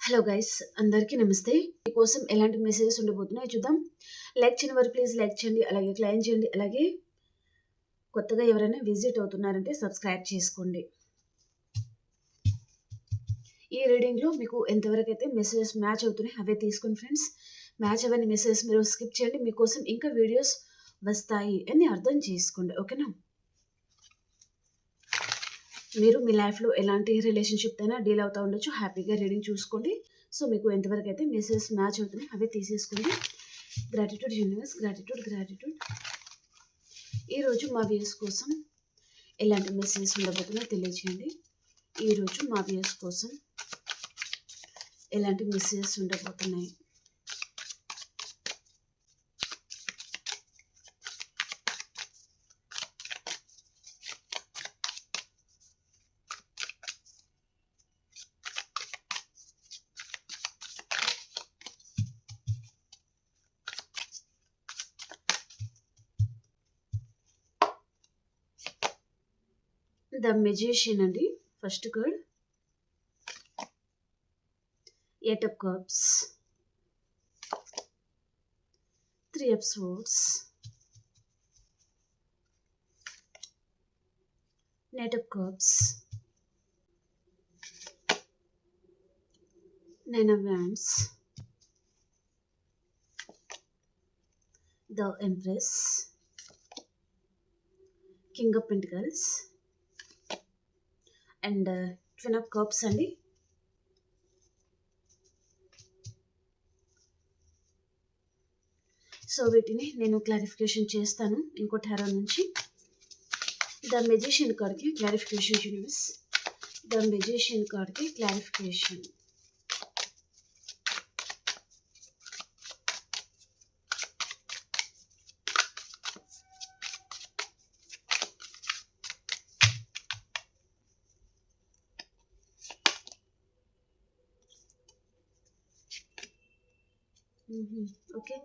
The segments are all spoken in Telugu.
హలో గైస్, అందరికీ నమస్తే. మీకోసం ఎలాంటి మెసేజెస్ ఉండబోతున్నాయో చూద్దాం. లైక్ చేయని వారు ప్లీజ్ లైక్ చేయండి, అలాగే క్లైమ్ చేయండి, అలాగే కొత్తగా ఎవరైనా విజిట్ అవుతున్నారంటే సబ్స్క్రైబ్ చేసుకోండి. ఈ రీడింగ్లో మీకు ఎంతవరకు అయితే మెసేజెస్ మ్యాచ్ అవుతున్నాయి అవే తీసుకోండి ఫ్రెండ్స్. మ్యాచ్ అవన్నీ మెసేజెస్ మీరు స్కిప్ చేయండి, మీకోసం ఇంకా వీడియోస్ వస్తాయి అని అర్థం చేసుకోండి, ఓకేనా? మీరు మీ లైఫ్లో ఎలాంటి రిలేషన్షిప్ అయినా డీల్ అవుతూ ఉండొచ్చు. హ్యాపీగా రీడింగ్ చూసుకోండి. సో మీకు ఎంతవరకు అయితే మెసేజెస్ మ్యాచ్ అవుతున్నాయి అవే తీసేసుకోండి. Gratitude universe, gratitude. ఈరోజు మా వ్యూస్ కోసం ఎలాంటి మెసేజెస్ ఉండబోతున్నాయో తెలియజేయండి. ఈరోజు మా వ్యూస్ కోసం ఎలాంటి మెసేజెస్ ఉండబోతున్నాయి. ద మెజిషియన్ అండి first card. Eight of cups, 3 of swords, Knight of cups, 9 of wands, the empress, king of pentacles and twin of cups అండి. సో వీటిని నేను క్లారిఫికేషన్ చేస్తాను ఇంకో టారో నుంచి. ద మెజిషియన్ కార్డ్కి క్లారిఫికేషన్ యూనివర్స్. ద మెజిషియన్ కార్డ్కి clarification. Okay,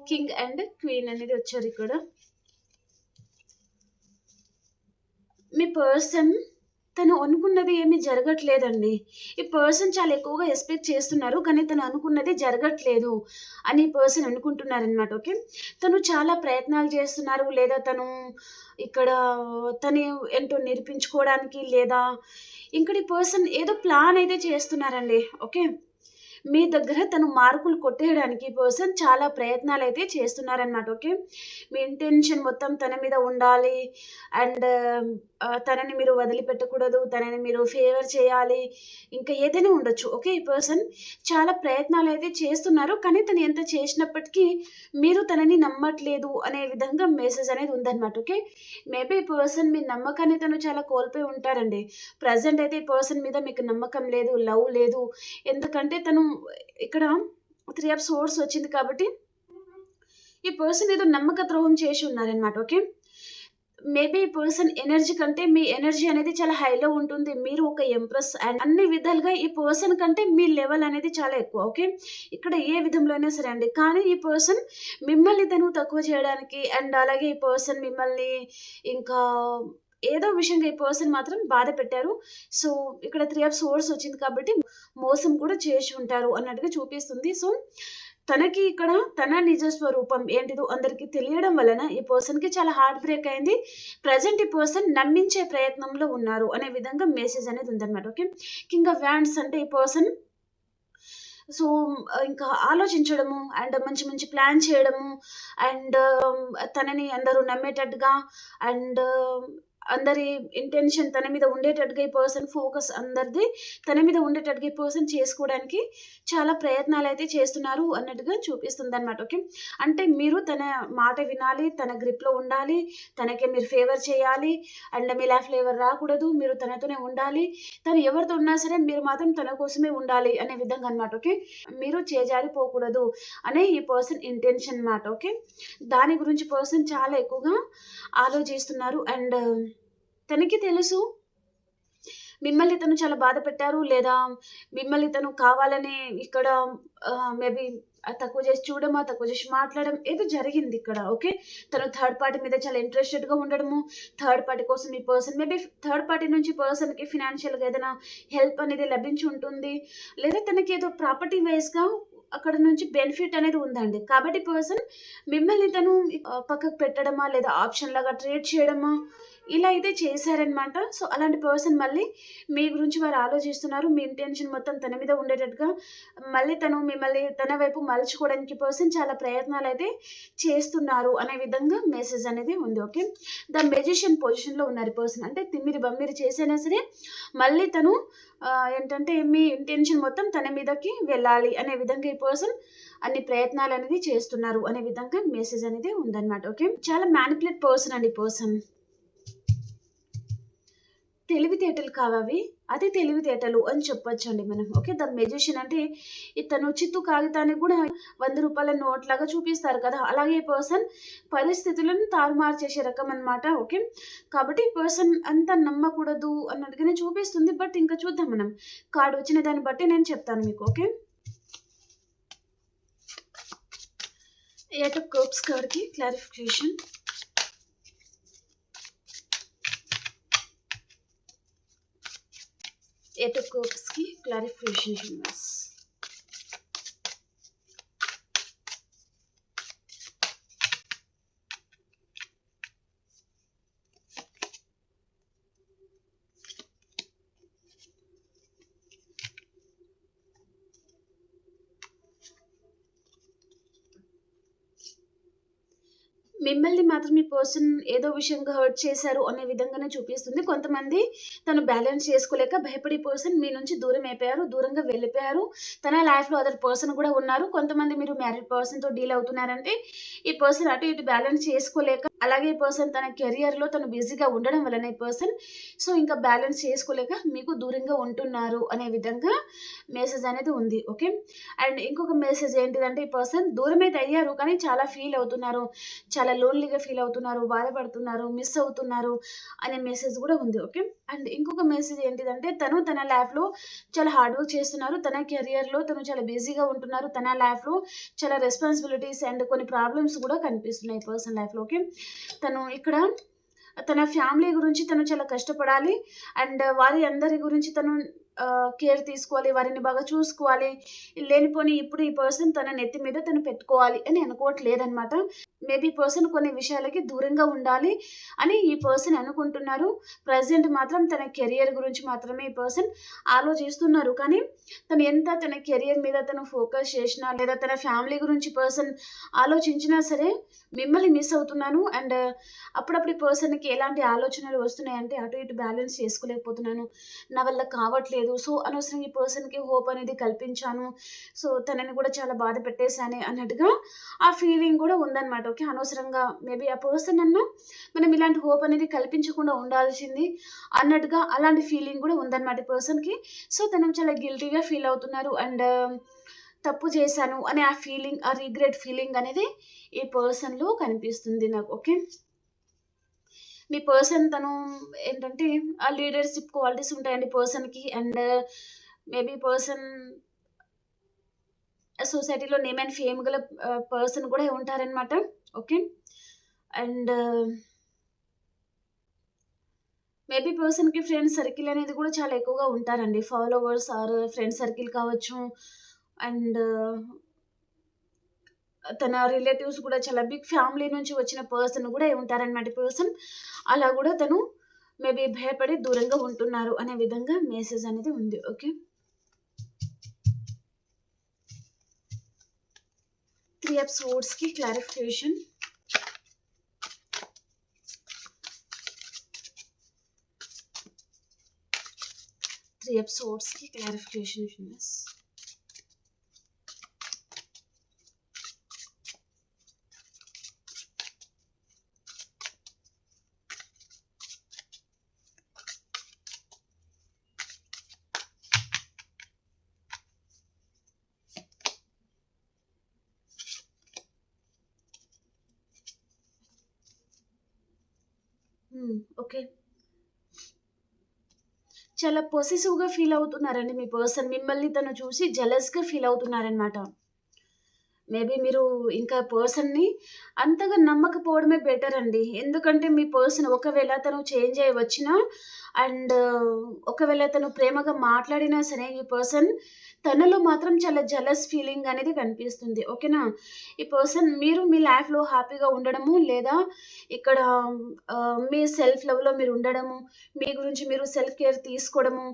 king and queen అనేది వచ్చారు ఇక్కడ. మీ పర్సన్ తను అనుకున్నది ఏమీ జరగట్లేదండి. ఈ పర్సన్ చాలా ఎక్కువగా ఎక్స్పెక్ట్ చేస్తున్నారు, కానీ తను అనుకున్నది జరగట్లేదు అని పర్సన్ అనుకుంటున్నారనమాట. ఓకే, తను చాలా ప్రయత్నాలు చేస్తున్నారు, లేదా తను ఇక్కడ తను ఏంటో నిరూపించుకోవడానికి, లేదా ఇక్కడ ఈ పర్సన్ ఏదో ప్లాన్ అయితే చేస్తున్నారండి. ఓకే, మీ దగ్గర తను మార్కులు కొట్టేయడానికి పర్సన్ చాలా ప్రయత్నాలు అయితే చేస్తున్నారనమాట. ఓకే, మీ ఇంటెన్షన్ మొత్తం తన మీద ఉండాలి అండ్ తనని మీరు వదిలిపెట్టకూడదు, తనని మీరు ఫేవర్ చేయాలి, ఇంకా ఏదైనా ఉండొచ్చు. ఓకే, ఈ పర్సన్ చాలా ప్రయత్నాలు అయితే చేస్తున్నారు, కానీ తను ఎంత చేసినప్పటికీ మీరు తనని నమ్మట్లేదు అనే విధంగా మెసేజ్ అనేది ఉందన్నమాట. ఓకే, మేబీ ఈ పర్సన్ మీ నమ్మకాన్ని తను చాలా కోల్పోయి ఉంటారండి. ప్రజెంట్ అయితే ఈ పర్సన్ మీద మీకు నమ్మకం లేదు, లవ్ లేదు. ఎందుకంటే తను ఇక్కడ 3 of swords వచ్చింది కాబట్టి ఈ పర్సన్ ఏదో నమ్మక ద్రోహం చేసి ఉన్నారనమాట. ఓకే, మేబీ ఈ పర్సన్ ఎనర్జీ కంటే మీ ఎనర్జీ అనేది చాలా హైలో ఉంటుంది. మీరు ఒక ఎంప్రెస్ అండ్ అన్ని విధాలుగా ఈ పర్సన్ కంటే మీ లెవెల్ అనేది చాలా ఎక్కువ. ఓకే, ఇక్కడ ఏ విధంలో అయినా సరే అండి, కానీ ఈ పర్సన్ మిమ్మల్ని తను తక్కువ చేయడానికి అండ్ అలాగే ఈ పర్సన్ మిమ్మల్ని ఇంకా ఏదో విషయంగా ఈ పర్సన్ మాత్రం బాధ పెట్టారు. సో ఇక్కడ 3 of swords వచ్చింది కాబట్టి మోసం కూడా చేసి ఉంటారు అన్నట్టుగా చూపిస్తుంది. సో తనకి ఇక్కడ తన నిజ స్వరూపం ఏంటిదో అందరికీ తెలియడం వలన ఈ పర్సన్కి చాలా హార్ట్ బ్రేక్ అయింది. ప్రజెంట్ ఈ పర్సన్ నమ్మించే ప్రయత్నంలో ఉన్నారు అనే విధంగా మెసేజ్ అనేది ఉందన్నమాట. ఓకే, కింగ్ ఆఫ్ వ్యాండ్స్ అంటే ఈ పర్సన్ సో ఇంకా ఆలోచించడము అండ్ మంచి మంచి ప్లాన్ చేయడము అండ్ తనని అందరూ నమ్మేటట్టుగా అండ్ అందరి ఇంటెన్షన్ తన మీద ఉండేటట్టుగా ఈ పర్సన్ ఫోకస్ అందరిది తన మీద ఉండేటట్టుగా ఈ పర్సన్ చేసుకోవడానికి చాలా ప్రయత్నాలు అయితే చేస్తున్నారు అన్నట్టుగా చూపిస్తుంది అనమాట. ఓకే, అంటే మీరు తన మాట వినాలి, తన గ్రిప్లో ఉండాలి, తనకి మీరు ఫేవర్ చేయాలి అండ్ మీ లైఫ్లో ఎవరు రాకూడదు, మీరు తనతోనే ఉండాలి, తను ఎవరితో ఉన్నా సరే మీరు మాత్రం తన కోసమే ఉండాలి అనే విధంగా అనమాట. ఓకే, మీరు చేజారిపోకూడదు అనే ఈ పర్సన్ ఇంటెన్షన్ అన్నమాట. ఓకే, దాని గురించి పర్సన్ చాలా ఎక్కువగా ఆలోచిస్తున్నారు అండ్ తనకి తెలుసు మిమ్మల్ని తను చాలా బాధ పెట్టారు, లేదా మిమ్మల్ని తను కావాలని ఇక్కడ మేబీ తక్కువ చేసి చూడమా, తక్కువ చేసి మాట్లాడడం ఏదో జరిగింది ఇక్కడ. ఓకే. తను థర్డ్ పార్టీ మీద చాలా ఇంట్రెస్టెడ్‌గా ఉండడము, థర్డ్ పార్టీ కోసం ఈ పర్సన్ మేబీ థర్డ్ పార్టీ నుంచి పర్సన్‌కి ఫినాన్షియల్‌గా ఏదైనా హెల్ప్ అనేది లభించి ఉంటుంది. లేదా తనకేదో ప్రాపర్టీ వైస్‌గా అక్కడ నుంచి బెనిఫిట్ అనేది ఉందండి. కాబట్టి పర్సన్ మిమ్మల్ని తను పక్కకు పెట్టడమా, లేదా ఆప్షన్ లాగా ట్రీట్ చేయడమా, ఇలా అయితే చేశారనమాట. సో, అలాంటి పర్సన్ మళ్ళీ మీ గురించి వారు ఆలోచిస్తున్నారు. మీ ఇంటెన్షన్ మొత్తం తన మీద ఉండేటట్టుగా మళ్ళీ తను మిమ్మల్ని తన వైపు మలుచుకోవడానికి పర్సన్ చాలా ప్రయత్నాలైతే చేస్తున్నారు అనే విధంగా మెసేజ్ అనేది ఉంది. ఓకే. ద మెజిషియన్ పొజిషన్‌లో ఉన్నారు ఈ పర్సన్. అంటే తిమ్మిరి బమ్మిరి చేసైనా సరే మళ్ళీ తను ఏంటంటే మీ ఇంటెన్షన్ మొత్తం తన మీదకి వెళ్ళాలి అనే విధంగా ఈ పర్సన్ అన్ని ప్రయత్నాలనేది చేస్తున్నారు అనే విధంగా మెసేజ్ అనేది ఉందన్నమాట. ఓకే. చాలా మ్యానిపులేట్ పర్సన్ అండి ఈ పర్సన్. తెలివితేటలు కావవి. అది తెలివితేటలు అని చెప్పొచ్చండి మనం. ఓకే. ద మెజిషియన్ అంటే ఇతను చిత్తు కాగితాన్ని గూడా రూ. 100 నోట్‌లాగా చూపిస్తారు కదా! అలాగే ఈ పర్సన్ పరిస్థితులను తారుమారు చేసే రకం అనమాట. ఓకే. కాబట్టి ఈ పర్సన్ అంత నమ్మకూడదు అన్నట్టుగానే చూపిస్తుంది. బట్ ఇంకా చూద్దాం మనం. కార్డ్ వచ్చిన దాన్ని బట్టి నేను చెప్తాను మీకు. ఓకే. ఎయిట్ ఆఫ్ కప్స్ కార్డ్‌కి క్లారిఫికేషన్. ఎయిట్ ఆఫ్ కప్స్‌కి క్లారిఫికేషన్ యూనివర్స్. మిమ్మల్ని మాత్రం ఈ పర్సన్ ఏదో విషయంగా హర్ట్ చేశారు అనే విధంగానే చూపిస్తుంది. కొంతమంది తను బ్యాలెన్స్ చేసుకోలేక భయపడి పర్సన్ మీ నుంచి దూరం అయిపోయారు. దూరంగా వెళ్ళిపోయారు. తన లైఫ్‌లో అదర్ పర్సన్ కూడా ఉన్నారు. కొంతమంది మీరు మ్యారీడ్ పర్సన్‌తో డీల్ అవుతున్నారంటే ఈ పర్సన్ అటు ఇటు బ్యాలెన్స్ చేసుకోలేక అలాగే ఈ పర్సన్ తన కెరియర్‌లో తను బిజీగా ఉండడం వలన ఈ పర్సన్ సో ఇంకా బ్యాలెన్స్ చేసుకోలేక మీకు దూరంగా ఉంటున్నారు అనే విధంగా మెసేజ్ అనేది ఉంది. ఓకే. అండ్ ఇంకొక మెసేజ్ ఏంటిదంటే ఈ పర్సన్ దూరమైతే అయ్యారు. కానీ చాలా ఫీల్ అవుతున్నారు. చాలా లోన్లీగా ఫీల్ అవుతున్నారు, బాధపడుతున్నారు, మిస్ అవుతున్నారు అనే మెసేజ్ కూడా ఉంది. ఓకే. అండ్ ఇంకొక మెసేజ్ ఏంటిదంటే తను తన లైఫ్‌లో చాలా హార్డ్ వర్క్ చేస్తున్నారు. తన కెరియర్‌లో తను చాలా బిజీగా ఉంటున్నారు. తన లైఫ్‌లో చాలా రెస్పాన్సిబిలిటీస్ అండ్ కొన్ని ప్రాబ్లమ్స్ కూడా కనిపిస్తున్నాయి పర్సన్ లైఫ్‌లో. ఓకే. తను ఇక్కడ తన ఫ్యామిలీ గురించి తను చాలా కష్టపడాలి. అండ్ వారి అందరి గురించి తను కేర్ తీసుకోవాలి. వారిని బాగా చూసుకోవాలి. లేనిపోని ఇప్పుడు ఈ పర్సన్ తన నెత్తి మీద తను పెట్టుకోవాలి అని అనుకోవట్లేదనమాట. మేబీ పర్సన్ కొన్ని విషయాలకి దూరంగా ఉండాలి అని ఈ పర్సన్ అనుకుంటున్నారు. ప్రెజెంట్ మాత్రం తన కెరియర్ గురించి మాత్రమే ఈ పర్సన్ ఆలోచిస్తున్నారు. కానీ తను ఎంత తన కెరియర్ మీద తను ఫోకస్ చేసినా లేదా తన ఫ్యామిలీ గురించి పర్సన్ ఆలోచించినా సరే మిమ్మల్ని మిస్ అవుతున్నాను. అండ్ అప్పుడప్పుడు ఈ పర్సన్‌కి ఎలాంటి ఆలోచనలు వస్తున్నాయంటే అటు ఇటు బ్యాలెన్స్ చేసుకోలేకపోతున్నాను. నా వల్ల కావట్లేదు. సో, అనవసరంగా ఈ పర్సన్‌కి హోప్ అనేది కల్పించాను. సో, తనని కూడా చాలా బాధ పెట్టేసానే అన్నట్టుగా ఆ ఫీలింగ్ కూడా ఉందన్నమాట. ఓకే. అనవసరంగా మేబీ ఆ పర్సన్ అన్నా మనం ఇలాంటి హోప్ అనేది కల్పించకుండా ఉండాల్సింది అన్నట్టుగా అలాంటి ఫీలింగ్ కూడా ఉందన్నమాట ఈ పర్సన్‌కి. సో, తను చాలా గిల్టీ‌గా ఫీల్ అవుతున్నారు. అండ్ తప్పు చేశాను అనే ఆ ఫీలింగ్, ఆ రిగ్రెట్ ఫీలింగ్ అనేది ఈ పర్సన్‌లో కనిపిస్తుంది నాకు. ఓకే. మీ పర్సన్ తను ఏంటంటే ఆ లీడర్‌షిప్ క్వాలిటీస్ ఉంటాయండి పర్సన్‌కి. అండ్ మేబీ పర్సన్ సొసైటీలో నేమ్ అండ్ ఫేమ్ గల పర్సన్ కూడా ఉంటారనమాట. ఓకే. అండ్ మేబీ పర్సన్‌కి ఫ్రెండ్ సర్కిల్ అనేది కూడా చాలా ఎక్కువగా ఉంటారండి. ఫాలోవర్స్ ఆర్ ఫ్రెండ్ సర్కిల్ కావచ్చు. అండ్ తన రిలేటివ్స్ కూడా చాలా బిగ్ ఫ్యామిలీ నుంచి వచ్చిన పర్సన్ కూడా ఉంటారనమాట పర్సన్. అలా కూడా తను మేబీ భయపడి దూరంగా ఉంటున్నారు అనే విధంగా మెసేజ్ అనేది ఉంది. ఓకే. 3 ఆఫ్ సోర్డ్స్‌కి క్లారిఫికేషన్. 3 ఆఫ్ సోర్డ్స్‌కి క్లారిఫికేషన్ ఫ్రెండ్స్. ఓకే. చాలా పొసెసివ్‌గా ఫీల్ అవుతున్నారండి మీ పర్సన్. మిమ్మల్ని తను చూసి జెలస్‌గా ఫీల్ అవుతున్నారనమాట. మేబీ మీరు ఇంకా పర్సన్‌ని అంతగా నమ్మకపోవడమే బెటర్ అండి. ఎందుకంటే మీ పర్సన్ ఒకవేళ తను చేంజ్ అయ్యి వచ్చినా అండ్ ఒకవేళ తను ప్రేమగా మాట్లాడినా సరే ఈ పర్సన్ తనలో మాత్రం చాలా జెలస్ ఫీలింగ్ అనేది కనిపిస్తుంది. ఓకేనా? ఈ పర్సన్ మీరు మీ లైఫ్‌లో హ్యాపీగా ఉండడము లేదా ఇక్కడ మీ సెల్ఫ్ లవ్‌లో మీరు ఉండడము, మీ గురించి మీరు సెల్ఫ్ కేర్ తీసుకోవడము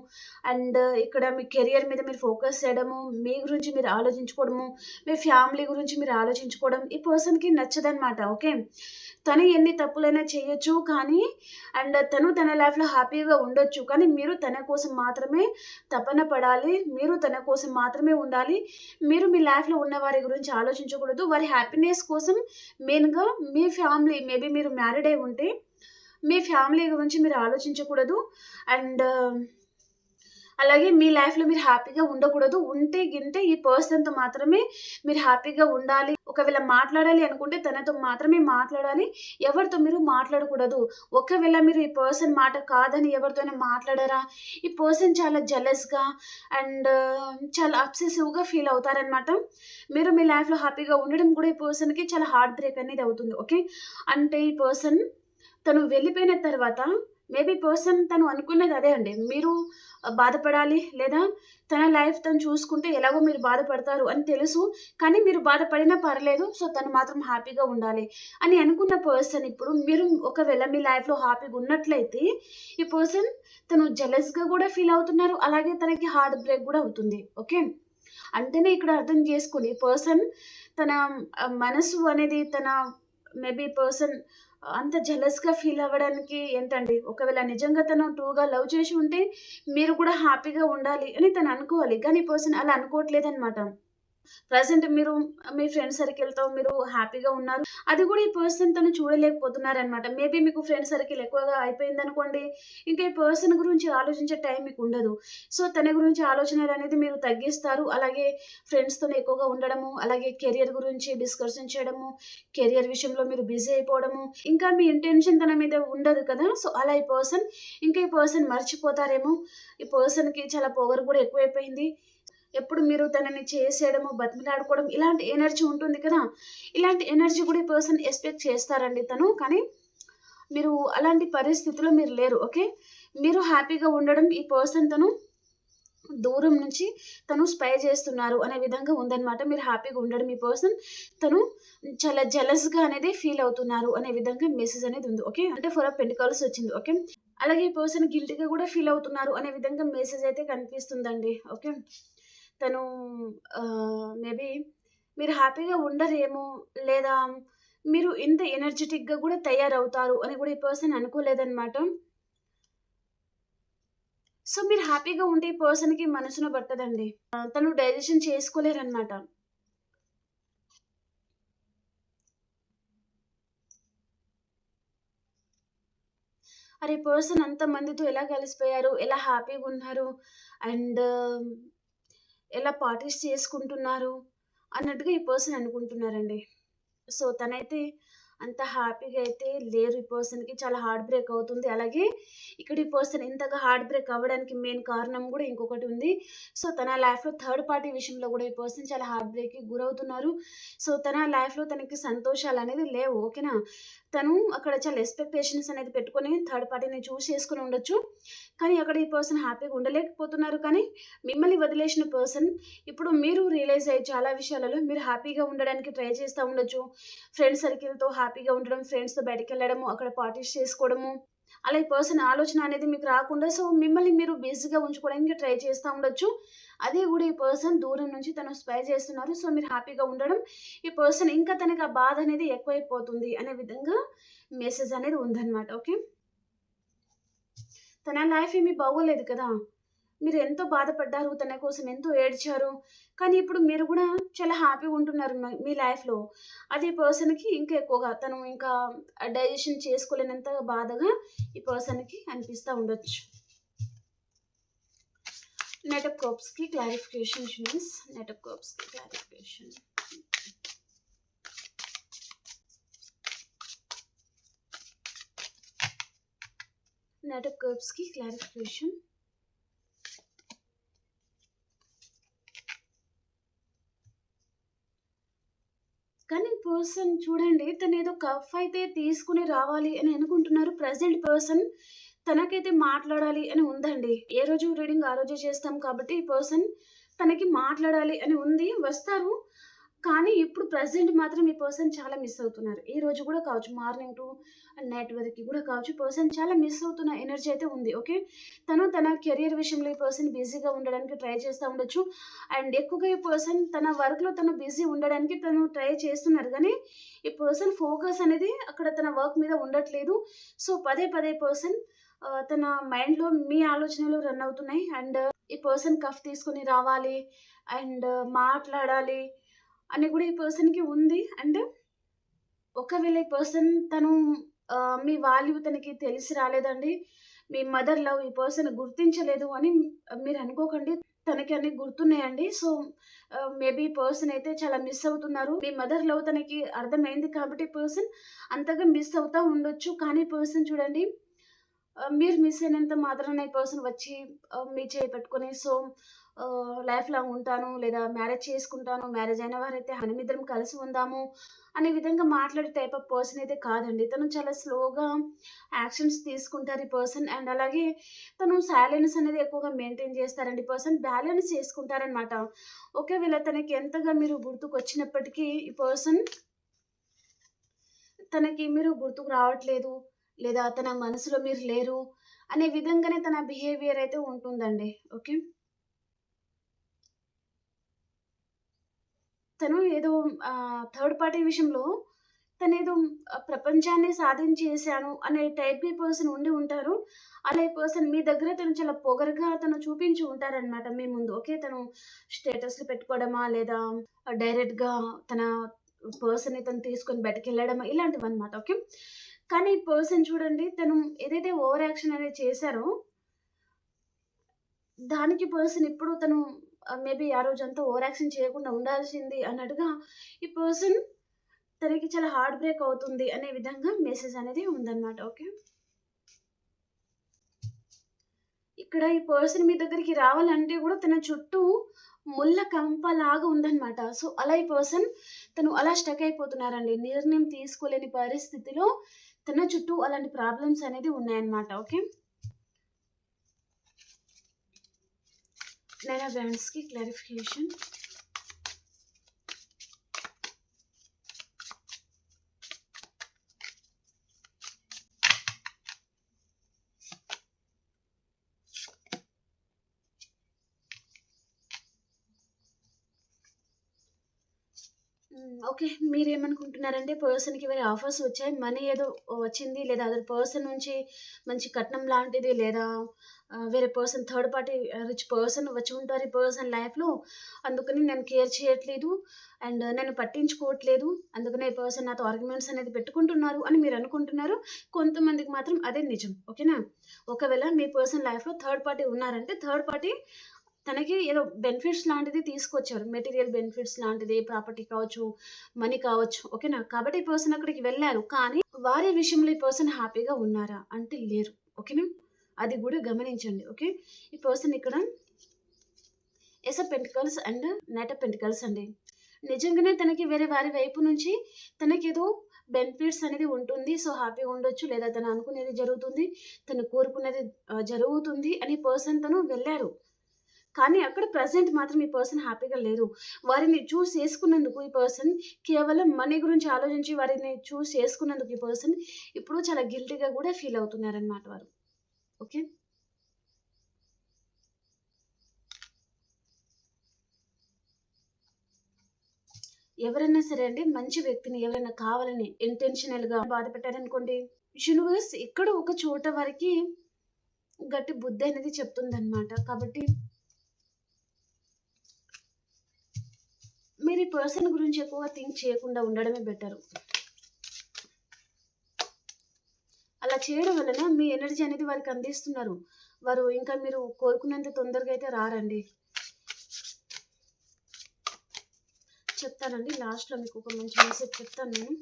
అండ్ ఇక్కడ మీ కెరియర్ మీద మీరు ఫోకస్ చేయడము, మీ గురించి మీరు ఆలోచించుకోవడము, మీ ఫ్యామిలీ గురించి మీరు ఆలోచించుకోవడం ఈ పర్సన్‌కి నచ్చదనమాట. ఓకే. తను ఎన్ని తప్పులైనా చేయొచ్చు కానీ అండ్ తను తన లైఫ్‌లో హ్యాపీగా ఉండొచ్చు. కానీ మీరు తన కోసం మాత్రమే తపన పడాలి. మీరు తన కోసం మాత్రమే ఉండాలి. మీరు మీ లైఫ్‌లో ఉన్న వారి గురించి ఆలోచించకూడదు. వారి హ్యాపీనెస్ కోసం మెయిన్‌గా మీ ఫ్యామిలీ మేబీ మీరు మ్యారీడ్ అయి ఉంటే మీ ఫ్యామిలీ గురించి మీరు ఆలోచించకూడదు. అండ్ అలాగే మీ లైఫ్‌లో మీరు హ్యాపీగా ఉండకూడదు. ఉంటే గింటే ఈ పర్సన్‌తో మాత్రమే మీరు హ్యాపీగా ఉండాలి. ఒకవేళ మాట్లాడాలి అనుకుంటే తనతో మాత్రమే మాట్లాడాలి. ఎవరితో మీరు మాట్లాడకూడదు. ఒకవేళ మీరు ఈ పర్సన్ మాట కాదని ఎవరితోనైనా మాట్లాడారా, ఈ పర్సన్ చాలా జెలస్‌గా అండ్ చాలా అబ్సెసివ్‌గా ఫీల్ అవుతారనమాట. మీరు మీ లైఫ్‌లో హ్యాపీగా ఉండడం కూడా ఈ పర్సన్‌కి చాలా హార్ట్ బ్రేక్ అనేది అవుతుంది. ఓకే. అంటే ఈ పర్సన్ తను వెళ్ళిపోయిన తర్వాత మేబీ పర్సన్ తను అనుకున్నది అదే అండి. మీరు బాధపడాలి లేదా తన లైఫ్ తను చూసుకుంటే ఎలాగో మీరు బాధపడతారు అని తెలుసు. కానీ మీరు బాధపడినా పర్లేదు. సో, తను మాత్రం హ్యాపీగా ఉండాలి అని అనుకున్న పర్సన్ ఇప్పుడు మీరు ఒకవేళ మీ లైఫ్‌లో హ్యాపీగా ఉన్నట్లయితే ఈ పర్సన్ తను జెలస్‌గా గూడా ఫీల్ అవుతున్నారు. అలాగే తనకి హార్ట్ బ్రేక్ గూడా అవుతుంది. ఓకే. అంటేనే ఇక్కడ అర్థం చేసుకోండి పర్సన్ తన మనసు అనేది తన మేబీ పర్సన్ అంత జెలస్‌గా ఫీల్ అవ్వడానికి ఏంటండి, ఒకవేళ నిజంగా తను ట్రూగా లవ్ చేసి ఉంటే, మీరు కూడా హ్యాపీగా ఉండాలి అని తను అనుకోవాలి. కానీ ఈ పర్సన్ అలా అనుకోవట్లేదనమాట. ప్రెజెంట్ మీరు మీ ఫ్రెండ్ సర్కిల్‌తో మీరు హ్యాపీగా ఉన్నారు. అది కూడా ఈ పర్సన్ తను చూడలేకపోతున్నారనమాట. మేబీ మీకు ఫ్రెండ్ సర్కిల్ ఎక్కువగా అయిపోయిందనుకోండి, ఇంకా ఈ పర్సన్ గురించి ఆలోచించే టైం మీకుండదు. సో, తన గురించి ఆలోచనలనేది మీరు తగ్గిస్తారు. అలాగే ఫ్రెండ్స్‌తోనే ఎక్కువగా ఉండడము, అలాగే కెరియర్ గురించి డిస్కషన్ చేయడము, కెరియర్ విషయంలో మీరు బిజీ అయిపోవడము, ఇంకా మీ ఇంటెన్షన్ తన మీద ఉండదు కదా! సో, అలా ఈ పర్సన్ మర్చిపోతారేమో. ఈ పర్సన్‌కి చాలా పొగరు కూడా ఎక్కువైపోయింది. ఎప్పుడు మీరు తనని చేసేయడము, బతిమిలాడుకోవడం ఇలాంటి ఎనర్జీ ఉంటుంది కదా! ఇలాంటి ఎనర్జీ కూడా ఈ పర్సన్ ఎక్స్‌పెక్ట్ చేస్తారండి తను. కానీ మీరు అలాంటి పరిస్థితిలో మీరు లేరు. ఓకే. మీరు హ్యాపీగా ఉండడం ఈ పర్సన్ తను దూరం నుంచి తను స్పై చేస్తున్నారు అనే విధంగా ఉందన్నమాట. మీరు హ్యాపీగా ఉండడం ఈ పర్సన్ తను చాలా జెలస్‌గా అనేది ఫీల్ అవుతున్నారు అనే విధంగా మెసేజ్ అనేది ఉంది. ఓకే. అంటే 4 ఆఫ్ పెంటికల్స్ వచ్చింది. ఓకే. అలాగే ఈ పర్సన్ గిల్టీ‌గా కూడా ఫీల్ అవుతున్నారు అనే విధంగా మెసేజ్ అయితే కనిపిస్తుందండి. ఓకే. తను మేబీ మీరు హ్యాపీగా ఉండరేమో, లేదా మీరు ఇంత ఎనర్జిటిక్‌గా గూడా తయారవుతారు అని గూడా ఈ పర్సన్ అనుకోలేదనమాట. సో, మీరు హ్యాపీగా ఉంటే ఈ పర్సన్‌కి మనసున పట్టదండి. తను డైజెషన్ చేసుకోలేరనమాట. అరే! పర్సన్ అంతమందితో ఎలా కలిసిపోయారు, ఎలా హ్యాపీగున్నారు అండ్ ఎలా పార్టీస్ చేసుకుంటున్నారు అన్నట్టుగా ఈ పర్సన్ అనుకుంటున్నారండి. సో, తనైతే అంత హ్యాపీగా అయితే లేరు. ఈ పర్సన్‌కి చాలా హార్ట్ బ్రేక్ అవుతుంది. అలాగే ఇక్కడ ఈ పర్సన్ ఇంతగా హార్ట్ బ్రేక్ అవ్వడానికి మెయిన్ కారణం గూడా ఇంకొకటి ఉంది. సో, తన లైఫ్‌లో థర్డ్ పార్టీ విషయంలో గూడా ఈ పర్సన్ చాలా హార్ట్ బ్రేక్‌కి గురవుతున్నారు. సో, తన లైఫ్‌లో తనకి సంతోషాలనేవి లేవు. ఓకేనా? తను అక్కడ చాలా ఎక్స్‌పెక్టేషన్స్ అనేది పెట్టుకొని థర్డ్ పార్టీని చూజ్ చేసుకొని ఉండొచ్చు. కానీ అక్కడ ఈ పర్సన్ హ్యాపీగా ఉండలేకపోతున్నారు. కానీ మిమ్మల్ని వదిలేసిన పర్సన్ ఇప్పుడు మీరు రియలైజ్ అయ్యి చాలా విషయాలలో మీరు హ్యాపీగా ఉండడానికి ట్రై చేస్తా ఉండొచ్చు. ఫ్రెండ్ సర్కిల్‌తో హ్యాపీగా ఉండడం, ఫ్రెండ్స్‌తో బయటికెళ్ళడము, అక్కడ పార్టీస్ చేసుకోవడము. అలా ఈ పర్సన్ ఆలోచన అనేది మీకు రాకుండా సో, మిమ్మల్ని మీరు బిజీగా ఉంచుకోవడానికి ట్రై చేస్తా ఉండొచ్చు. అదే గూడా ఈ పర్సన్ దూరం నుంచి తను స్పై చేస్తున్నారు. సో, మీరు హ్యాపీగా ఉండడం, ఈ పర్సన్ ఇంకా తనకి ఆ బాధ అనేది ఎక్కువైపోతుంది అనే విధంగా మెసేజ్ అనేది ఉందన్నమాట. ఓకే. తన లైఫ్ ఏమి బాగోలేదు కదా! మీరు ఎంతో బాధపడ్డారు. తన కోసం ఎంతో ఏడ్చారు. కానీ ఇప్పుడు మీరు గూడా చాలా హ్యాపీగా ఉంటున్నారు మీ లైఫ్‌లో. అదే పర్సన్‌కి ఇంకా ఎక్కువగా తను ఇంకా డైజెషన్ చేసుకోలేనంత బాధగా ఈ పర్సన్‌కి అనిపిస్తా ఉండొచ్చు. నైట్ ఆఫ్ కప్స్‌కి క్లారిఫికేషన్ చూస్. నైట్ ఆఫ్ కప్స్‌కి క్లారిఫికేషన్. నైట్ ఆఫ్ కప్స్‌కి క్లారిఫికేషన్. కానీ పర్సన్ చూడండి తనేదో కఫ్ అయితే తీసుకొని రావాలి అని అనుకుంటున్నారు. ప్రెజెంట్ పర్సన్ తనకైతే మాట్లాడాలి అని ఉందండి. ఏ రోజు రీడింగ్ ఆ రోజే చేస్తాం కాబట్టి ఈ పర్సన్ తనకి మాట్లాడాలి అని ఉంది. వస్తారు. కానీ ఇప్పుడు ప్రెజెంట్ మాత్రం ఈ పర్సన్ చాలా మిస్ అవుతున్నారు. ఈ రోజు కూడా కావచ్చు, మార్నింగ్ టు నైట్ వరకి కూడా కావచ్చు, పర్సన్ చాలా మిస్ అవుతున్న ఎనర్జీ అయితే ఉంది. ఓకే. తను తన కెరియర్ విషయంలో ఈ పర్సన్ బిజీగా ఉండడానికి ట్రై చేస్తా ఉండొచ్చు. అండ్ ఎక్కువగా ఈ పర్సన్ తన వర్క్‌లో తను బిజీ ఉండడానికి తను ట్రై చేస్తున్నారు గానీ, ఈ పర్సన్ ఫోకస్ అనేది అక్కడ తన వర్క్ మీద ఉండట్లేదు. సో, పదే పదే పర్సన్ తన మైండ్‌లో మీ ఆలోచనలు రన్ అవుతున్నాయి. అండ్ ఈ పర్సన్ కఫ్ తీసుకొని రావాలి అండ్ మాట్లాడాలి అని కూడా ఈ పర్సన్‌కి ఉంది. అండ్ ఒకవేళ ఈ పర్సన్ తను మీ వాల్యూ తనకి తెలిసి రాలేదండి. మీ మదర్ లవ్ ఈ పర్సన్ గుర్తించలేదు అని మీరు అనుకోకండి. తనకి అన్నీ గుర్తున్నాయండి. సో, మేబీ పర్సన్ అయితే చాలా మిస్ అవుతున్నారు. మీ మదర్ లవ్ తనకి అర్థమైంది కాబట్టి పర్సన్ అంతగా మిస్ అవుతా ఉండొచ్చు. కానీ పర్సన్ చూడండి, మీరు మిస్ అయినంత మాత్రాన ఈ పర్సన్ వచ్చి మీ చేయి పట్టుకొని లైఫ్ లాంగ్ ఉంటాను లేదా మ్యారేజ్ చేసుకుంటాను. మ్యారేజ్ అయిన వారైతే మనమిద్దరం కలిసి ఉందాము అనే విధంగా మాట్లాడే టైప్ ఆఫ్ పర్సన్ అయితే కాదండి. తను చాలా స్లోగా యాక్షన్స్ తీసుకుంటారు ఈ పర్సన్. అండ్ అలాగే తను సైలెన్స్ అనేది ఎక్కువగా మెయింటైన్ చేస్తారండి. ఈ పర్సన్ బ్యాలెన్స్ చేసుకుంటారనమాట. ఒకవేళ తనకి ఎంతగా మీరు గుర్తుకొచ్చినప్పటికీ ఈ పర్సన్ తనకి మీరు గుర్తుకు రావట్లేదు లేదా తన మనసులో మీరు లేరు అనే విధంగానే తన బిహేవియర్ అయితే ఉంటుందండి. ఓకే. తను ఏదో థర్డ్ పార్టీ విషయంలో తనేదో ప్రపంచాన్ని సాధించేశాను అనే టైప్ బి పర్సన్ ఉండి ఉంటారు. అలా ఈ పర్సన్ మీ దగ్గర తను చాలా పొగరుగా తను చూపించి ఉంటారనమాట మీ ముందు. ఓకే. తను స్టేటస్‌లు పెట్టుకోవడమా లేదా డైరెక్ట్‌గా తన పర్సన్‌ని తను తీసుకొని బయటికెళ్ళడమా ఇలాంటివన్నమాట. ఓకే. కానీ ఈ పర్సన్ చూడండి తను ఏదైతే ఓవర్ యాక్షన్ అనేది చేశారో దానికి పర్సన్ ఇప్పుడు తను మేబీ ఆ రోజంతా ఓవర్ యాక్షన్ చేయకుండా ఉండాల్సింది అన్నట్టుగా ఈ పర్సన్ తనకి చాలా హార్ట్ బ్రేక్ అవుతుంది అనే విధంగా మెసేజ్ అనేది ఉందన్నమాట. ఓకే. ఇక్కడ ఈ పర్సన్ మీ దగ్గరికి రావాలంటే కూడా తన చుట్టూ ముళ్ళ కంపలాగా ఉందన్నమాట. సో, అలా ఈ పర్సన్ తను అలా స్టక్ అయిపోతున్నారండి. నిర్ణయం తీసుకోలేని పరిస్థితిలో తన చుట్టూ అలాంటి ప్రాబ్లమ్స్ అనేది ఉన్నాయన్నమాట. ఓకే. నైన్ ఆఫ్ వ్యాండ్స్‌కి క్లారిఫికేషన్. ఓకే. మీరేమనుకుంటున్నారంటే పర్సన్‌కి వేరే ఆఫర్స్ వచ్చాయి. మనీ ఏదో వచ్చింది లేదా అదర్ పర్సన్ నుంచి మంచి కట్నం లాంటిది లేదా వేరే person third party rich person వచ్చి ఉంటారు ఈ పర్సన్ లైఫ్‌లో. అందుకని నేను కేర్ చేయట్లేదు అండ్ నన్ను పట్టించుకోవట్లేదు. అందుకనే ఈ పర్సన్ నాతో ఆర్గ్యుమెంట్స్ అనేది పెట్టుకుంటున్నారు అని మీరనుకుంటున్నారు. కొంతమందికి మాత్రం అదే నిజం. ఓకేనా? ఒకవేళ మీ పర్సన్ లైఫ్‌లో థర్డ్ పార్టీ ఉన్నారంటే థర్డ్ పార్టీ తనకి ఏదో బెనిఫిట్స్ లాంటిది తీసుకొచ్చారు. మెటీరియల్ బెనిఫిట్స్ లాంటిది ప్రాపర్టీ కావచ్చు, మనీ కావచ్చు. ఓకేనా? కాబట్టి ఈ పర్సన్ అక్కడికి వెళ్లారు. కానీ వారి విషయంలో ఈ పర్సన్ హ్యాపీగా ఉన్నారా? అంటే లేరు. ఓకేనా? అది గూడా గమనించండి. ఓకే. ఈ పర్సన్ ఇక్కడ ace of pentacles and knight of pentacles అండి. నిజంగానే తనకి వేరే వారి వైపు నుంచి తనకేదో బెనిఫిట్స్ అనేది ఉంటుంది. సో, హ్యాపీగా ఉండొచ్చు. లేదా తను అనుకునేది జరుగుతుంది. తను కోరుకున్నది జరుగుతుంది అని పర్సన్ తను వెళ్లారు. కానీ అక్కడ ప్రెజెంట్ మాత్రం ఈ పర్సన్ హ్యాపీగా లేరు. వారిని చూజ్ చేసుకున్నందుకు ఈ పర్సన్ కేవలం మనీ గురించి ఆలోచించి వారిని చూజ్ చేసుకున్నందుకు ఈ పర్సన్ ఇప్పుడు చాలా గిల్టీగా గూడా ఫీల్ అవుతున్నారనమాట వారు. ఓకే. ఎవరైనా సరే అండి మంచి వ్యక్తిని ఎవరైనా కావాలని ఇంటెన్షనల్‌గా బాధపెట్టారనుకోండి, యూనివర్స్ ఎక్కడో ఒక చోట వారికి గట్టి బుద్ధి అనేది చెప్తుందనమాట. కాబట్టి మీరు ఈ పర్సన్ గురించి ఎక్కువగా థింక్ చేయకుండా ఉండడమే బెటరు. అలా చేయడం వలన మీ ఎనర్జీ అనేది వారికి అందిస్తున్నారు. వారు ఇంకా మీరు కోరుకున్నంత తొందరగా అయితే రారండి. చెప్తానండి. లాస్ట్‌లో మీకు ఒక మంచి మెసేజ్ చెప్తాను నేను.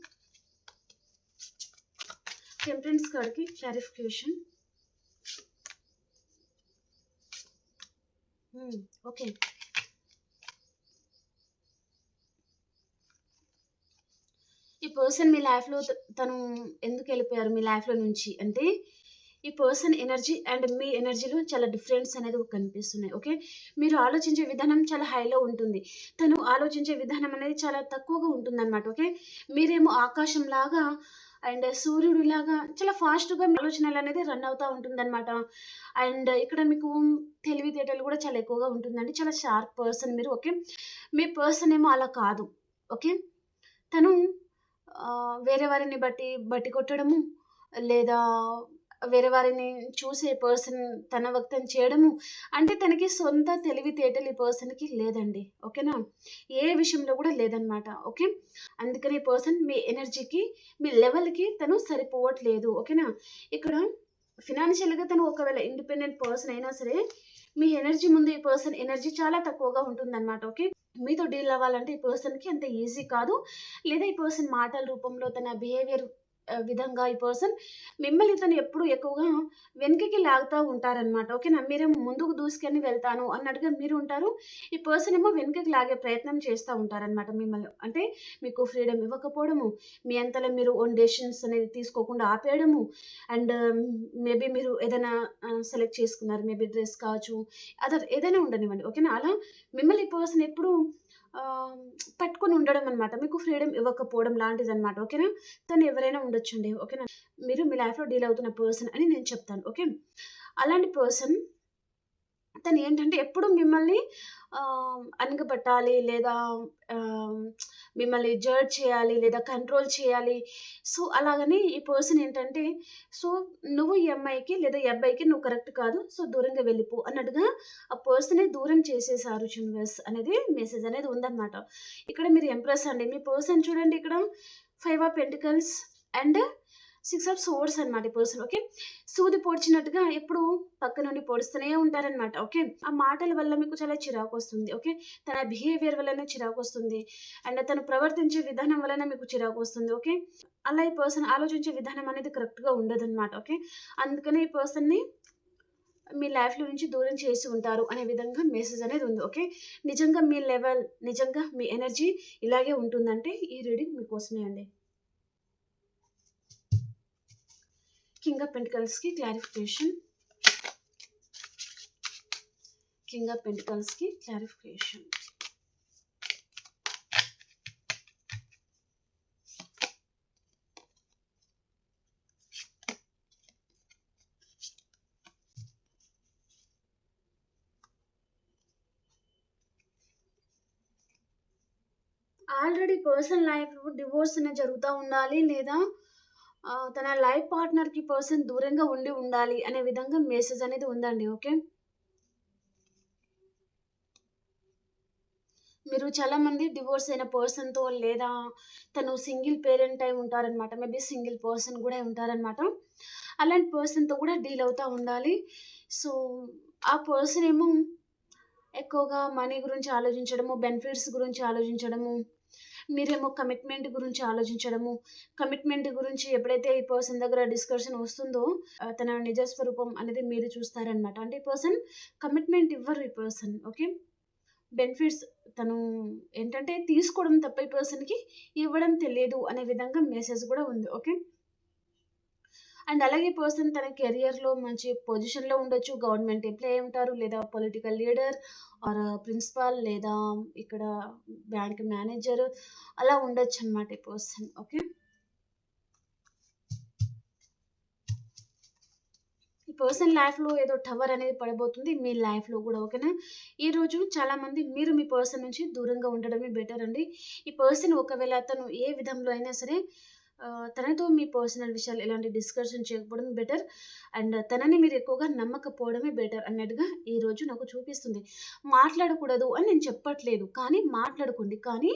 టెంపరెన్స్ కార్డ్‌కి క్లారిఫికేషన్. ఓకే. పర్సన్ మీ లైఫ్‌లో తను ఎందుకెళ్ళిపోయారు మీ లైఫ్‌లో నుంచి అంటే, ఈ పర్సన్ ఎనర్జీ అండ్ మీ ఎనర్జీలో చాలా డిఫరెన్స్ అనేది కనిపిస్తున్నాయి. ఓకే. మీరు ఆలోచించే విధానం చాలా హైలో ఉంటుంది. తను ఆలోచించే విధానం అనేది చాలా తక్కువగా ఉంటుందనమాట. ఓకే. మీరేమో ఆకాశంలాగా అండ్ సూర్యుడిలాగా చాలా ఫాస్ట్‌గా మీ ఆలోచనలనేది రన్ అవుతా ఉంటుందనమాట. అండ్ ఇక్కడ మీకు తెలివితేటలు కూడా చాలా ఎక్కువగా ఉంటుందండి. చాలా షార్ప్ పర్సన్ మీరు. ఓకే. మీ పర్సన్ ఏమో అలా కాదు. ఓకే. తను వేరే వారిని బట్టి కొట్టడము, లేదా వేరే వారిని చూసే పర్సన్ తన వ్యక్తం చేయడము, అంటే తనకి సొంత తెలివితేటలు ఈ పర్సన్‌కి లేదండి. ఓకేనా? ఏ విషయంలో కూడా లేదనమాట. ఓకే. అందుకని ఈ పర్సన్ మీ ఎనర్జీకి, మీ లెవెల్‌కి తను సరిపోవట్లేదు. ఓకేనా? ఇక్కడ ఫినాన్షియల్‌గా తను ఒకవేళ ఇండిపెండెంట్ పర్సన్ అయినా సరే, మీ ఎనర్జీ ముందు ఈ పర్సన్ ఎనర్జీ చాలా తక్కువగా ఉంటుందనమాట. ఓకే. మీతో డీల్ అవ్వాలంటే ఈ పర్సన్‌కి అంత ఈజీ కాదు. లేదా ఈ పర్సన్ మాటల రూపంలో తన బిహేవియర్ విధంగా ఈ పర్సన్ మిమ్మల్ని తను ఎప్పుడు ఎక్కువగా వెనకకి లాగుతా ఉంటారనమాట. ఓకేనా? మీరేమో ముందుకు దూసుకొని వెళ్తాను అన్నట్టుగా మీరు ఉంటారు. ఈ పర్సన్ ఏమో వెనకకి లాగే ప్రయత్నం చేస్తా ఉంటారనమాట మిమ్మల్ని. అంటే మీకు ఫ్రీడమ్ ఇవ్వకపోవడము, మీ అంతలో మీరు ఓన్ డెసిషన్స్ అనేది తీసుకోకుండా ఆపేయడము, అండ్ మేబీ మీరు ఏదైనా సెలెక్ట్ చేసుకున్నారు. మేబీ డ్రెస్ కావచ్చు, అదర్ ఏదైనా ఉండనివ్వండి. ఓకేనా? అలా మిమ్మల్ని ఈ పర్సన్ ఎప్పుడూ ఆహ్, పట్టుకొని ఉండడం అనమాట. మీకు ఫ్రీడమ్ ఇవ్వకపోవడం లాంటిదనమాట. ఓకేనా? తను ఎవరైనా ఉండొచ్చండి. ఓకేనా? మీరు మీ లైఫ్‌లో డీల్ అవుతున్న పర్సన్ అని నేను చెప్తాను. ఓకే. అలాంటి పర్సన్ తనేంటంటే ఎప్పుడు మిమ్మల్ని అణగబట్టాలి లేదా ఆహ్, మిమ్మల్ని జడ్జ్ చేయాలి లేదా కంట్రోల్ చేయాలి. సో, అలాగని ఈ పర్సన్ ఏంటంటే, సో, నువ్వు ఈ అమ్మాయికి లేదా ఈ అబ్బాయికి నువ్వు కరెక్ట్ కాదు. సో, దూరంగా వెళ్ళిపో అన్నట్టుగా ఆ పర్సనే దూరం చేసేసారు యూనివర్స్ అనేది మెసేజ్ అనేది ఉందన్నమాట. ఇక్కడ మీరు ఇంప్రెస్ అండి. మీ పర్సన్ చూడండి ఇక్కడ 5 of pentacles and 6 of swords అనమాట ఈ పర్సన్. ఓకే. సూది పొడిచినట్టుగా ఎప్పుడు పక్క నుండి పొడుస్తూనే ఉంటారనమాట. ఓకే. ఆ మాటల వల్ల మీకు చాలా చిరాకొస్తుంది. ఓకే. తన బిహేవియర్ వల్లనే చిరాకొస్తుంది. అండ్ తను ప్రవర్తించే విధానం వలన మీకు చిరాకొస్తుంది. ఓకే. అలా ఈ పర్సన్ ఆలోచించే విధానం అనేది కరెక్ట్‌గా ఉండదనమాట. ఓకే. అందుకనే ఈ పర్సన్‌ని మీ లైఫ్‌లో నుంచి దూరం చేసి ఉంటారు అనే విధంగా మెసేజ్ అనేది ఉంది. ఓకే. నిజంగా మీ లెవెల్, నిజంగా మీ ఎనర్జీ ఇలాగే ఉంటుందంటే ఈ రీడింగ్ మీకోసమే అండి. కింగ్ ఆఫ్ పెంటికల్స్‌కి క్లారిఫికేషన్. కింగ్ ఆఫ్ పెంటికల్స్‌కి క్లారిఫికేషన్. ఆల్రెడీ పర్సన్ లైఫ్‌లో డివోర్స్ అనేది జరుగుతా ఉండాలి. లేదా తన లైఫ్ పార్ట్నర్‌కి పర్సన్ దూరంగా ఉండాలి అనే విధంగా మెసేజ్ అనేది ఉందండి. ఓకే. మీరు చాలామంది డివోర్స్ అయిన పర్సన్‌తో లేదా తను సింగిల్ పేరెంట్ అయి ఉంటారనమాట. మేబీ సింగిల్ పర్సన్ గూడా ఉంటారనమాట. అలాంటి పర్సన్‌తో కూడా డీల్ అవుతా ఉండాలి. సో, ఆ పర్సన్ ఏమో ఎక్కువగా మనీ గురించి ఆలోచించడము, బెనిఫిట్స్ గురించి ఆలోచించడము, మీరేమో కమిట్మెంట్ గురించి ఆలోచించడము, కమిట్మెంట్ గురించి ఎప్పుడైతే ఈ పర్సన్ దగ్గర డిస్కషన్ వస్తుందో తన నిజ స్వరూపం అనేది మీరు చూస్తారనమాట. అంటే ఈ పర్సన్ కమిట్మెంట్ ఇవ్వరు ఈ పర్సన్. ఓకే. బెనిఫిట్స్ తను ఏంటంటే తీసుకోవడం తప్ప ఈ పర్సన్‌కి ఇవ్వడం తెలియదు అనే విధంగా మెసేజ్ కూడా ఉంది. ఓకే. అండ్ అలాగే పర్సన్ తన కెరియర్‌లో మంచి పొజిషన్‌లో ఉండొచ్చు. గవర్నమెంట్ ఎంప్లాయీ అయి ఉంటారు. లేదా పొలిటికల్ లీడర్ ఆర్ ప్రిన్సిపల్ లేదా ఇక్కడ బ్యాంక్ మేనేజర్ అలా ఉండొచ్చనమాట ఈ పర్సన్. ఓకే. ఈ పర్సన్ లైఫ్‌లో ఏదో టవర్ అనేది పడబోతుంది మీ లైఫ్‌లో గూడా. ఓకేనా? ఈరోజు చాలామంది మీరు మీ పర్సన్ నుంచి దూరంగా ఉండడమే బెటర్ అండి. ఈ పర్సన్ ఒకవేళ తను ఏ విధంలో అయినా సరే తనతో మీ పర్సనల్ విషయాలు ఎలాంటి డిస్కషన్ చేయకపోవడం బెటర్. అండ్ తనని మీరు ఎక్కువగా నమ్మకపోవడమే బెటర్ అన్నట్టుగా ఈరోజు నాకు చూపిస్తుంది. మాట్లాడకూడదు అని నేను చెప్పట్లేదు. కానీ మాట్లాడుకోండి. కానీ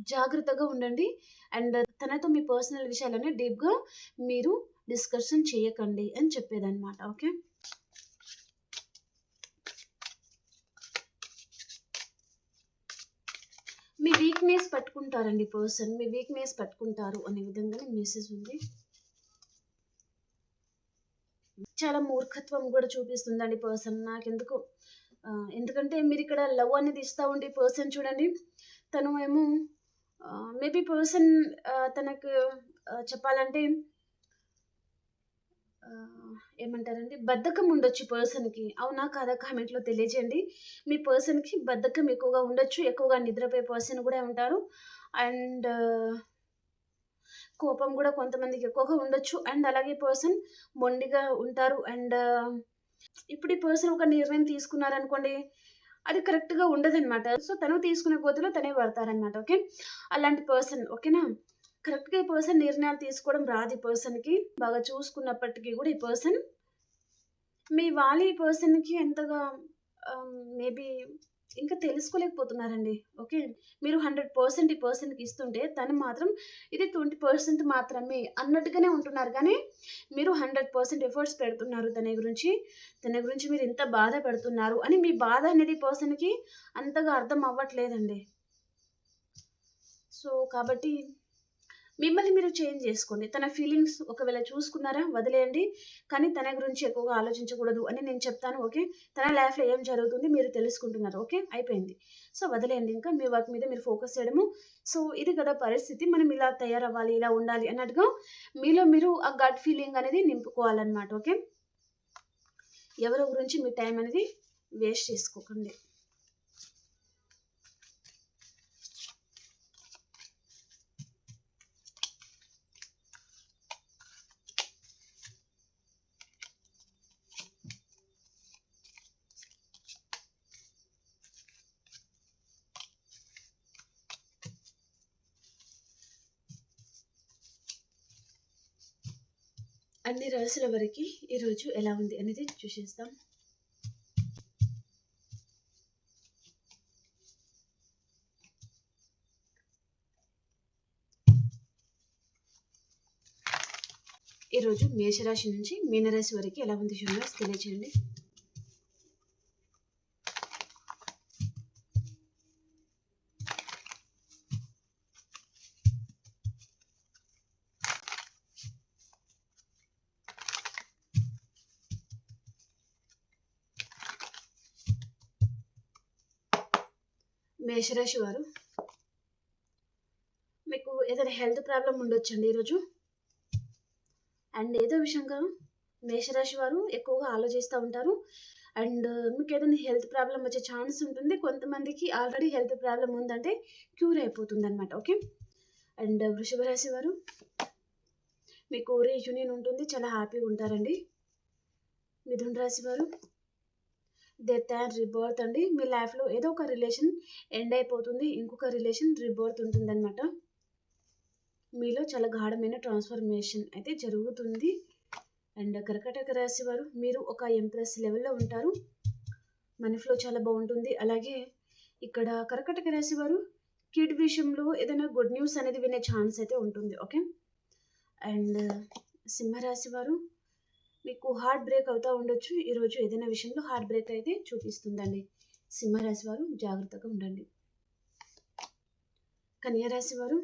జాగ్రత్తగా ఉండండి. అండ్ తనతో మీ పర్సనల్ విషయాలన్నీ డీప్‌గా మీరు డిస్కషన్ చేయకండి అని చెప్పేదనమాట. ఓకే. మీ వీక్‌నెస్ పట్టుకుంటారండి పర్సన్. మీ వీక్‌నెస్ పట్టుకుంటారు అనే విధంగానే మెసేజ్ ఉంది. చాలా మూర్ఖత్వం గూడా చూపిస్తుందండి పర్సన్. నాకెందుకో ఎందుకంటే మీరిక్కడ లవ్ అనేది ఇస్తా ఉండే పర్సన్ చూడండి. తను ఏమో మేబీ పర్సన్ తనకు చెప్పాలంటే ఏమంటారండి, బద్ధకం ఉండొచ్చు పర్సన్‌కి. అవునా? కాదా? కామెంట్‌లో తెలియజేయండి. మీ పర్సన్‌కి బద్ధకం ఎక్కువగా ఉండొచ్చు. ఎక్కువగా నిద్రపోయే పర్సన్ గూడా ఉంటారు. అండ్ కోపం గూడా కొంతమందికి ఎక్కువగా ఉండొచ్చు. అండ్ అలాగే పర్సన్ మొండిగా ఉంటారు. అండ్ ఇప్పుడు ఈ పర్సన్ ఒక నిర్ణయం తీసుకున్నారనుకోండి, అది కరెక్ట్‌గా ఉండదనమాట. సో, తను తీసుకునే గోతిలో తనే పడతారనమాట. ఓకే. అలాంటి పర్సన్. ఓకేనా? కరెక్ట్‌గా ఈ పర్సన్ నిర్ణయాలు తీసుకోవడం రాదు ఈ పర్సన్‌కి. బాగా చూసుకున్నప్పటికీ గూడా ఈ పర్సన్ మీ వాళ్ళు ఈ పర్సన్‌కి ఎంతగా మేబీ ఇంకా తెలుసుకోలేకపోతున్నారండి. ఓకే. మీరు 100% ఈ పర్సన్‌కి ఇస్తుంటే, తను మాత్రం ఇది 20% మాత్రమే అన్నట్టుగానే ఉంటున్నారు గానీ, మీరు 100% ఎఫర్ట్స్ పెడుతున్నారు తన గురించి మీరు ఇంత బాధ పెడుతున్నారు అని మీ బాధ అనేది పర్సన్‌కి అంతగా అర్థం అవ్వట్లేదండి. సో, కాబట్టి మిమ్మల్ని మీరు చేంజ్ జేసుకోండి. తన ఫీలింగ్స్ ఒకవేళ చూసుకున్నారా? వదిలేయండి. కానీ తన గురించి ఎక్కువగా ఆలోచించకూడదు అని నేను చెప్తాను. ఓకే. తన లైఫ్‌లో ఏం జరుగుతుంది మీరు తెలుసుకుంటున్నారు. ఓకే. అయిపోయింది. సో, వదిలేయండి ఇంకా. మీ వర్క్ మీద మీరు ఫోకస్ చేయడము. సో, ఇది కదా పరిస్థితి. మనం ఇలా తయారవ్వాలి, ఇలా ఉండాలి అన్నట్టుగా మీలో మీరు ఆ గట్ ఫీలింగ్ అనేది నింపుకోవాలన్నమాట. ఓకే. ఎవరి గురించి మీ టైం అనేది వేస్ట్ చేసుకోకండి. అన్ని రాశుల వారికి ఈరోజు ఎలా ఉంది అనేది చూసేద్దాం. ఈరోజు మేషరాశి నుంచి మీనరాశి వరకు ఎలా ఉంది యూనివర్స్ తెలియజేయండి. మేషరాశి వారు మీకు ఏదైనా హెల్త్ ప్రాబ్లమ్ ఉండొచ్చండి ఈరోజు. అండ్ ఏదో విషయంగా మేషరాశి వారు ఎక్కువగా ఆలోచిస్తూ ఉంటారు. అండ్ మీకు ఏదైనా హెల్త్ ప్రాబ్లమ్ వచ్చే ఛాన్స్ ఉంటుంది. కొంతమందికి ఆల్రెడీ హెల్త్ ప్రాబ్లమ్ ఉందంటే క్యూర్ అయిపోతుందనమాట. ఓకే. అండ్ వృషభ రాశి వారు మీకు రీయూనియన్ ఉంటుంది. చాలా హ్యాపీగా ఉంటారండి. మిథున రాశి వారు డెత్ అండ్ రీబర్త్ అండి. మీ లైఫ్‌లో ఏదో ఒక రిలేషన్ ఎండ్ అయిపోతుంది. ఇంకొక రిలేషన్ రీబర్త్ ఉంటుందనమాట. మీలో చాలా గాఢమైన ట్రాన్స్‌ఫర్మేషన్ అయితే జరుగుతుంది. అండ్ కర్కాటక రాశి వారు మీరు ఒక ఎంప్రెస్ లెవెల్‌లో ఉంటారు. మనీ ఫ్లో చాలా బావుంటుంది. అలాగే ఇక్కడ కర్కాటక రాశి వారు కిడ్ విషయంలో ఏదైనా గుడ్ న్యూస్ అనేది వినే ఛాన్స్ అయితే ఉంటుంది. ఓకే. అండ్ సింహరాశి వారు మీకు హార్ట్ బ్రేక్ అవుతా ఉండొచ్చు. ఈరోజు ఏదైనా విషయంలో హార్ట్ బ్రేక్ అయితే చూపిస్తుందండి. సింహరాశి వారు జాగ్రత్తగా ఉండండి. కన్యా రాశి వారు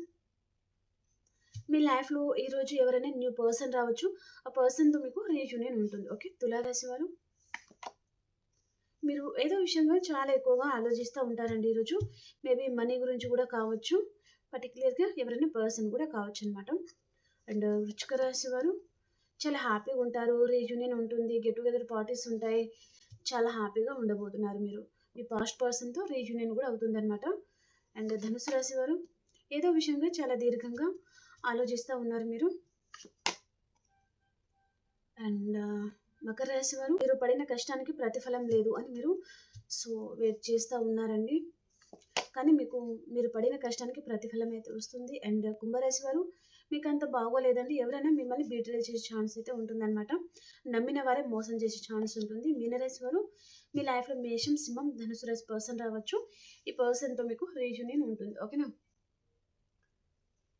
మీ లైఫ్‌లో ఈరోజు ఎవరైనా న్యూ పర్సన్ రావచ్చు. ఆ పర్సన్‌తో మీకు రీయూనియన్ ఉంటుంది. ఓకే. తులా రాశి వారు మీరు ఏదో విషయంగా చాలా ఎక్కువగా ఆలోచిస్తూ ఉంటారండి ఈరోజు. మేబీ మనీ గురించి కూడా కావచ్చు. పర్టిక్యులర్‌గా ఎవరైనా పర్సన్ కూడా కావచ్చనమాట. అండ్ వృశ్చిక రాశి వారు చాలా హ్యాపీగా ఉంటారు. రీయూనియన్ ఉంటుంది. గెట్ టుగెదర్ పార్టీస్ ఉంటాయి. చాలా హ్యాపీగా ఉండబోతున్నారు మీరు. మీ పాస్ట్ పర్సన్‌తో రీయూనియన్ కూడా అవుతుందనమాట. అండ్ ధనుసు రాశి వారు ఏదో విషయంగా చాలా దీర్ఘంగా ఆలోచిస్తూ ఉన్నారు మీరు. అండ్ మకర రాశి వారు మీరు పడిన కష్టానికి ప్రతిఫలం లేదు అని మీరు వెయిట్ చేస్తూ ఉన్నారండి. కానీ మీరు పడిన కష్టానికి ప్రతిఫలం అయితే వస్తుంది. అండ్ కుంభరాశి వారు మీకు అంత బాగోలేదండి. ఎవరైనా మిమ్మల్ని బీట్రేల్ చేసే ఛాన్స్ అయితే ఉంటుందన్నమాట. నమ్మిన వారే మోసం చేసే ఛాన్స్ ఉంటుంది. మీనరాశి వారు మీ లైఫ్‌లో మేషం, సింహం, ధనుసు రాశి పర్సన్ రావచ్చు. ఈ పర్సన్‌తో మీకు రీయూనియన్ ఉంటుంది. ఓకేనా?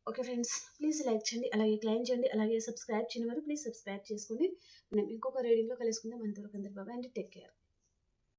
ఓకే ఫ్రెండ్స్, ప్లీజ్ లైక్ చేయండి, అలాగే క్లైమ్ చేయండి, అలాగే సబ్స్క్రైబ్ చేయని వారు ప్లీజ్ సబ్స్క్రైబ్ చేసుకోండి. మనం ఇంకొక రీడింగ్‌లో కలుసుకుందాం. అంతవరకు అందరూ బాయ్ అండ్ టేక్ కేర్.